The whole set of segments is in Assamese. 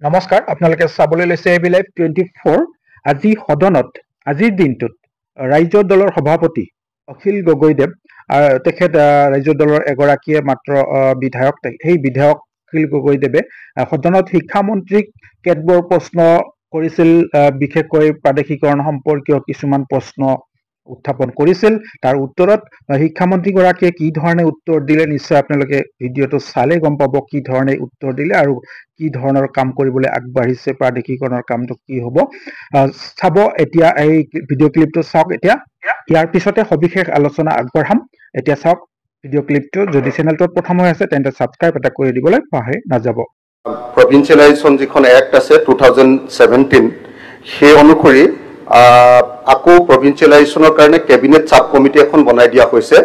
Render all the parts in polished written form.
নমস্কাৰ, আপোনালোকে চাবলৈ লৈছে এবি লাইভ 24। আজি সদনত আজিৰ দিনটোত ৰাইজৰ দলৰ সভাপতি অখিল গগৈদেৱ তেখেত ৰাইজৰ দলৰ এগৰাকীয়ে মাত্ৰ বিধায়ক। সেই বিধায়ক অখিল গগৈদেৱে সদনত শিক্ষামন্ত্ৰীক কেতবোৰ প্ৰশ্ন কৰিছিল, বিশেষকৈ প্ৰাদেশিকৰণ সম্পৰ্কীয় কিছুমান প্ৰশ্ন উত্থাপন কৰিছিল। তাৰ উত্তৰত শিক্ষামন্ত্ৰীগৰাকীয়ে কি ধৰণে উত্তৰ দিলে নিশ্চয় আপোনালোকে ভিডিঅ'টো চালে গম পাব কি ধৰণে উত্তৰ দিলে আৰু কি ধৰণৰ কাম কৰিবলৈ আগবাঢ়িছে, প্ৰাদেশিকৰণৰ কামটো কি হ'ব। চাব এতিয়া এই ভিডিঅ' ক্লিপটো চাওক। এতিয়া ইয়াৰ পিছতে সবিশেষ আলোচনা আগবঢ়াম। এতিয়া চাওক ভিডিঅ' ক্লিপটো। যদি চেনেলটোত প্ৰথম হৈ আছে তেন্তে ছাবস্ক্ৰাইব এটা কৰি দিবলৈ পাহৰি নাযাব। প্ৰভিঞ্চিয়েলাইজেশ্যন যিখন এক্ট আছে 2017, সেই অনুসৰি আকৌ প্ৰভিঞ্চিয়েলাইজেশ্যনৰ কাৰণে কেবিনেট ছাব কমিটি এখন বনাই দিয়া হৈছে।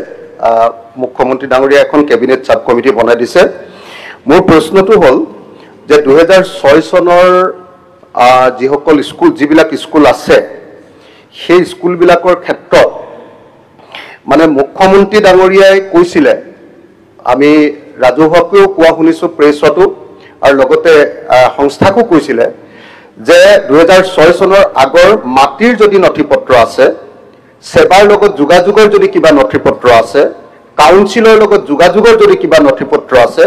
মুখ্যমন্ত্ৰী ডাঙৰীয়া এখন কেবিনেট ছাব কমিটি বনাই দিছে। মোৰ প্ৰশ্নটো হ'ল যে 2006 চনৰ যিবিলাক স্কুল আছে সেই স্কুলবিলাকৰ ক্ষেত্ৰত মানে মুখ্যমন্ত্ৰী ডাঙৰীয়াই কৈছিলে, আমি ৰাজহুৱাকৈও কোৱা শুনিছোঁ প্ৰেছতো, আৰু লগতে সংস্থাকো কৈছিলে যে 2006 চনৰ আগৰ মাটিৰ যদি নথিপত্ৰ আছে, সেৱাৰ লগত যোগাযোগৰ যদি কিবা নথিপত্ৰ আছে, কাউন্সিলৰ লগত যোগাযোগৰ যদি কিবা নথিপত্ৰ আছে,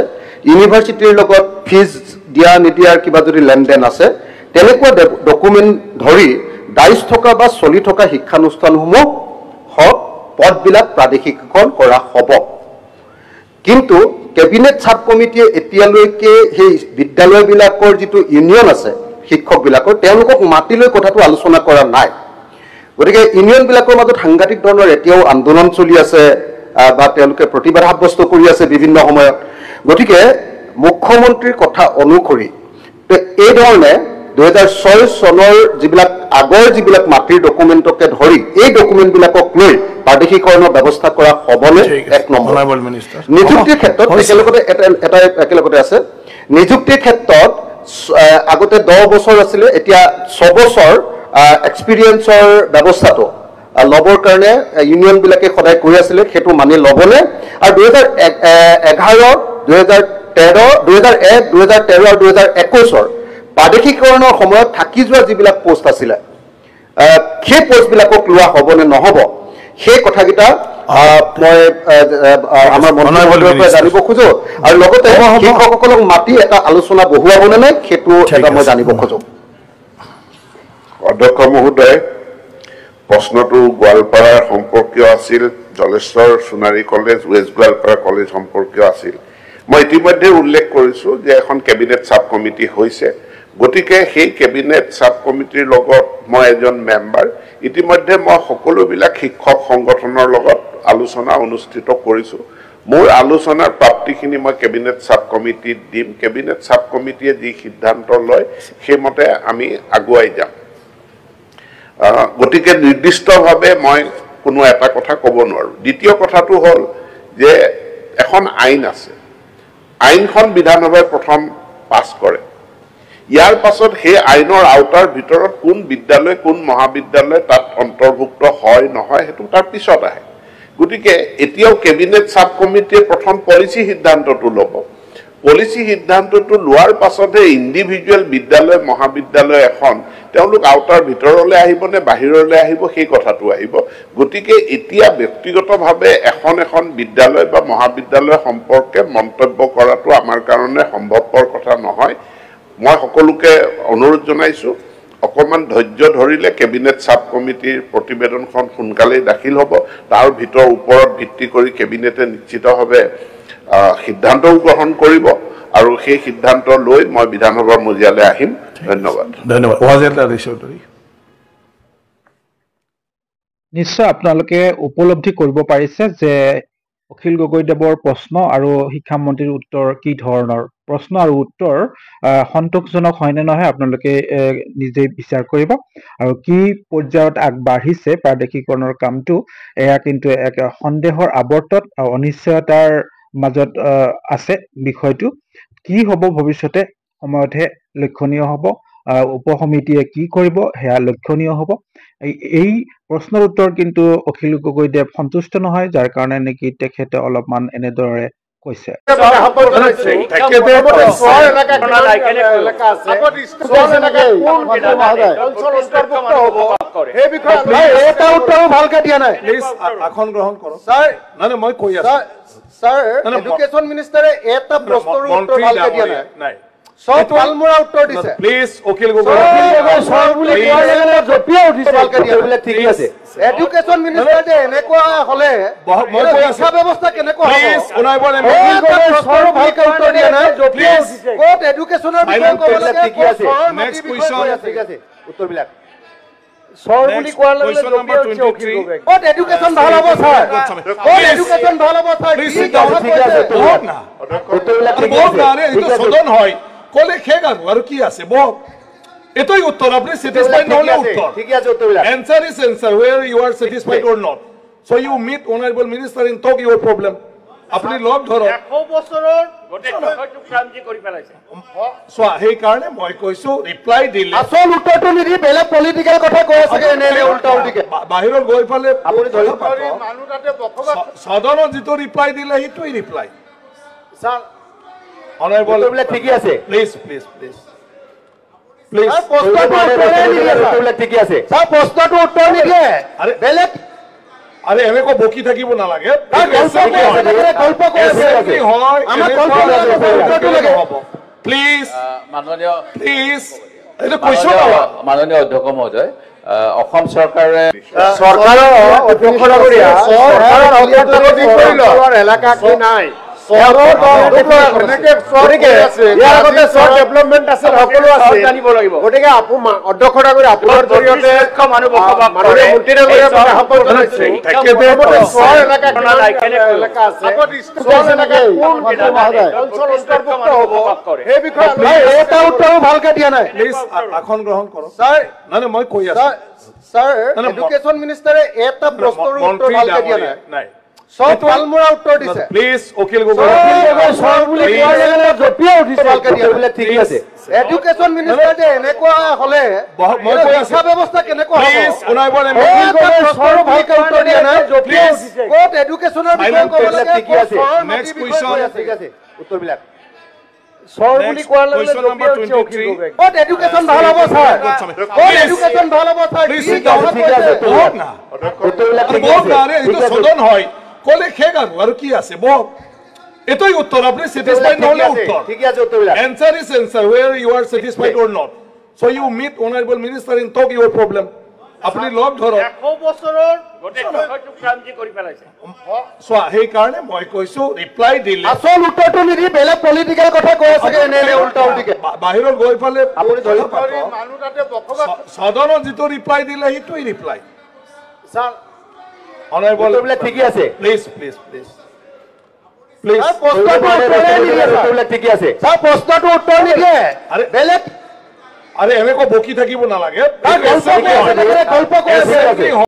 ইউনিভাৰ্চিটিৰ লগত ফিজ দিয়া নিদিয়াৰ কিবা যদি লেনদেন আছে, তেনেকুৱা ডকুমেণ্ট ধৰি দায়িচ থকা বা চলি থকা শিক্ষানুষ্ঠানসমূহ পদবিলাক প্ৰাদেশিকৰণ কৰা হ'ব। কিন্তু কেবিনেট ছাব কমিটিয়ে এতিয়ালৈকে সেই বিদ্যালয়বিলাকৰ যিটো ইউনিয়ন আছে শিক্ষকবিলাকৰ, তেওঁলোকক মাতি লৈ কথাটো আলোচনা কৰা নাই। গতিকে ইউনিয়নবিলাকৰ মাজত সাংঘাতিক ধৰণৰ এতিয়াও আন্দোলন চলি আছে বা তেওঁলোকে প্ৰতিবাদ সাব্যস্ত কৰি আছে বিভিন্ন সময়ত। গতিকে মুখ্যমন্ত্ৰীৰ কথা অনুসৰি এই ধৰণে 2006 চনৰ আগৰ যিবিলাক মাটিৰ ডকুমেণ্টকে ধৰি এই ডকুমেণ্টবিলাকক লৈ প্ৰাদেশিকৰণৰ ব্যৱস্থা কৰা হ'বনে? এক নম্বৰ। নিযুক্তিৰ ক্ষেত্ৰত একেলগতে আছে। নিযুক্তিৰ ক্ষেত্ৰত আগতে 10 বছৰ আছিলে, এতিয়া 6 বছৰ এক্সপিৰিয়েঞ্চৰ ব্যৱস্থাটো ল'বৰ কাৰণে ইউনিয়নবিলাকে সদায় কৈ আছিলে, সেইটো মানি ল'বনে? আৰু 2011, 2013, 2013 আৰু 2021 প্ৰাদেশিকৰণৰ সময়ত থাকি যোৱা যিবিলাক পোষ্ট আছিলে, সেই পোষ্টবিলাকক লোৱা হ'বনে নহ'ব, সেই কথাকেইটা মই আমাৰ মন্ত্ৰীমণ্ডলৰ পৰা জানিব খোজো। আৰু লগতে শিক্ষকসকলক মাতি এটা আলোচনা বহুৱাবনে নাই, সেইটো মই জানিব খোজো। অধ্যক্ষ মহোদয়, প্ৰশ্নটো গোৱালপাৰাৰ সম্পৰ্কীয় আছিল, Jaleswar Sonari college, west Goalpara college সম্পৰ্কীয় আছিল। মই ইতিমধ্যে উল্লেখ কৰিছোঁ যে এখন কেবিনেট ছাব কমিটি হৈছে। গতিকে সেই কেবিনেট ছাব কমিটিৰ লগত মই এজন মেম্বাৰ। ইতিমধ্যে মই সকলোবিলাক শিক্ষক সংগঠনৰ লগত আলোচনা অনুষ্ঠিত কৰিছোঁ। মোৰ আলোচনাৰ প্ৰাপ্তিখিনি মই কেবিনেট ছাব কমিটিত দিম। কেবিনেট ছাব কমিটিয়ে যি সিদ্ধান্ত লয় সেইমতে আমি আগুৱাই যাম। গতিকে নিৰ্দিষ্টভাৱে মই কোনো এটা কথা ক'ব নোৱাৰোঁ। দ্বিতীয় কথাটো হ'ল যে এখন আইন আছে, আইনখন বিধানসভাই প্ৰথম পাছ কৰে। ইয়াৰ পাছত সেই আইনৰ আওতাৰ ভিতৰত কোন বিদ্যালয় কোন মহাবিদ্যালয় তাত অন্তৰ্ভুক্ত হয় নহয় সেইটো তাৰ পিছত আহে। গতিকে এতিয়াও কেবিনেট ছাব কমিটিয়ে প্ৰথম পলিচি সিদ্ধান্তটো ল'ব। পলিচি সিদ্ধান্তটো লোৱাৰ পাছতহে ইণ্ডিভিজুৱেল বিদ্যালয় মহাবিদ্যালয় এখন তেওঁলোক আওতাৰ ভিতৰলৈ আহিব নে বাহিৰলৈ আহিব সেই কথাটো আহিব। গতিকে এতিয়া ব্যক্তিগতভাৱে এখন বিদ্যালয় বা মহাবিদ্যালয় সম্পৰ্কে মন্তব্য কৰাটো আমাৰ কাৰণে সম্ভৱপৰ কথা নহয়। মই সকলোকে অনুৰোধ জনাইছোঁ, অকণমান ধৈৰ্য ধৰিলে কেবিনেট ছাব কমিটিৰ প্ৰতিবেদনখন সোনকালেই দাখিল হ'ব। তাৰ ওপৰত ভিত্তি কৰি কেবিনেটে নিশ্চিতভাৱে সিদ্ধান্তও গ্ৰহণ কৰিব আৰু সেই সিদ্ধান্ত লৈ মই বিধানসভাৰ মজিয়ালৈ আহিম। ধন্যবাদ। নিশ্চয় আপোনালোকে উপলব্ধি কৰিব পাৰিছে যে অখিল গগৈদেৱৰ প্ৰশ্ন আৰু শিক্ষামন্ত্ৰীৰ উত্তৰ কি ধৰণৰ। প্ৰশ্ন আৰু উত্তৰ সন্তোষজনক হয় নে নহয় আপোনালোকে নিজেই বিচাৰ কৰিব। আৰু কি পৰ্যায়ত আগবাঢ়িছে প্ৰাদেশিকৰণৰ কামটো, এয়া কিন্তু এক সন্দেহৰ আৱৰ্তত অনিশ্চয়তাৰ মাজত আছে বিষয়টো। কি হ'ব ভৱিষ্যতে সময়তহে লক্ষণীয় হ'ব। উপসমিতিয়ে কি কৰিব সেয়া লক্ষণীয় হ'ব। এই প্ৰশ্নৰ উত্তৰ কিন্তু অখিল গগৈদেৱ সন্তুষ্ট নহয়, যাৰ কাৰণে নেকি তেখেতে অলপমান এনেদৰে কৈছে। ভালকে দিয়া নাই আসন গ্ৰহণ কৰক ছাৰ। মই কৈ আছো ছাৰ, এডুকেশ্যন মিনিষ্টাৰে এটা প্ৰশ্নৰ উত্তৰ ভালকে দিয়া নাই, সব পালমৰা উত্তৰ দিছে। প্লিজ অখিল গগৈ সৰ বুলি কোৱা জেগাত জপিয়া উঠিছে ভালকে দিয়া বোলে। ঠিক আছে, এডুকেশ্যন মিনিষ্টাৰ যে এনেকুৱা হলে মই কৈ আছো শিক্ষা ব্যৱস্থা কেনেকুৱা হ'ব? প্লিজ উনাইবল অখিল গগৈ সৰ ভালকে উত্তৰ দিয়া নাই, জপিয়া উঠিছে। কোট এডুকেশ্যনৰ বিষয়ে ক'ব লাগে। ঠিক আছে, নেক্সট কোৱেশ্চন। ঠিক আছে, উত্তৰবিলাক সৰ বুলি কোৱাৰ লগে লগে জপিয়া উঠিছে অখিল গগৈ। কোট এডুকেশ্যন ভাল হ'ব ছাৰ, কোট এডুকেশ্যন ভাল হ'ব ছাৰ। ঠিক আছে, বহুত না উত্তৰবিলাক ঠিক আছে। এইটো সদন হয় কলে খেগ আৰু কি আছে বক এটাই উত্তর আপনি স্যাটিসফাইড নহলে উত্তর। ঠিক আছে, উত্তরবিলাক answer is answer where you are satisfied or not. So you meet honorable minister and talk your problem. আপনি লগ ধরক 100 বছৰৰ গোটেই বিষয়টো ক্ৰান্তি কৰি পেলাইছে। সো সেই কাৰণে মই কৈছো ৰিপ্লাই দিলে আসল উত্তৰটো নিদি বেলেগ পলিটিক্যাল কথা কৈ আছে এনে উল্টা উল্টিকে বাহিৰত গৈ পালে আপুনি ধৰি মানুহ তাতে বকবা সদনৰ যিটো ৰিপ্লাই দিলে সেইটোই ৰিপ্লাই। স্যার honorable ঠিক আছে, প্লিজ প্লিজ প্লিজ প্লিজ প্রশ্নটো উত্তর নিদিয়ে ঠিক আছে স্যার, প্রশ্নটো উত্তর নিদিয়ে আরে বেলেগ আরে এমে কো বকি থাকিব না লাগে গল্প কৈ আছে আমাৰ গল্প উত্তৰটো লাগে প্লিজ মাননীয় প্লিজ এটা কোৱেশ্চন মাননীয় অধ্যক্ষ মহোদয় অসম চৰকাৰে অধ্যক্ষ নগৰীয়া চৰকাৰৰ অধ্যক্ষ এলেকা কি নাই ভালকে দিয়া নাই। আসন গ্ৰহণ কৰক ছাৰ। মই কৈ আছো ছাৰ, এডুকেশ্যন মিনিষ্টাৰে এটা প্ৰশ্নৰ উত্তৰ ভালকে দিয়া নাই, সব পালমৰা উত্তৰ দিছে। প্লিজ অখিল গগৈ সৰ বুলি কোৱা জেগাত জপিয়া উঠিছে ভালকে দিয়া বোলে। ঠিক আছে, এডুকেশ্যন মিনিষ্টাৰ যে এনেকুৱা হলে মই কৈ আছো শিক্ষা ব্যৱস্থা কেনেকুৱা হ'ব? প্লিজ উনাইবল অখিল গগৈ সৰ ভালকে উত্তৰ দিয়া নাই, জপিয়া উঠিছে। কোট এডুকেশ্যনৰ বিষয়ে ক'ব লাগে। ঠিক আছে, নেক্সট কোৱেশ্চন। ঠিক আছে, উত্তৰবিলাক সৰ বুলি কোৱাৰ লগে লগে জপিয়া উঠিছে অখিল গগৈ। কোট এডুকেশ্যন ভাল হ'ব ছাৰ, কোট এডুকেশ্যন ভাল হ'ব ছাৰ। ঠিক আছে, বহুত না উত্তৰবিলাক ঠিক আছে। এইটো সদন হয় কলে খেগ আৰু কি আছে বক এটাই উত্তর আপনি স্যাটিসফাইড নহলে উত্তর। ঠিক আছে, উত্তরবিলাক answer is answer where you are satisfied or not. So you meet honorable minister and talk your problem. আপনি লগ ধৰক 100 বছৰৰ গোটেই বিষয়টো ক্ৰান্তি কৰি পেলাইছে। সো সেই কাৰণে মই কৈছো ৰিপ্লাই দিলে আসল উত্তৰটো নিদি বেলেগ পলিটিক্যাল কথা কৈ আছে এনে উল্টা উল্টিকে বাহিৰত গৈ পালে আপুনি ধৰি মানুহ তাতে বকবা সদনৰ যিটো ৰিপ্লাই দিলে সেইটোই ৰিপ্লাই। স্যার honorable ঠিক আছে, প্লিজ প্লিজ প্লিজ প্লিজ প্রশ্নটো উত্তর নিদিয়ে ঠিক আছে স্যার, প্রশ্নটো উত্তর নিদিয়ে আরে বেলেগ আরে এমে কো বকি থাকিব না লাগে গল্প কৈ আছে।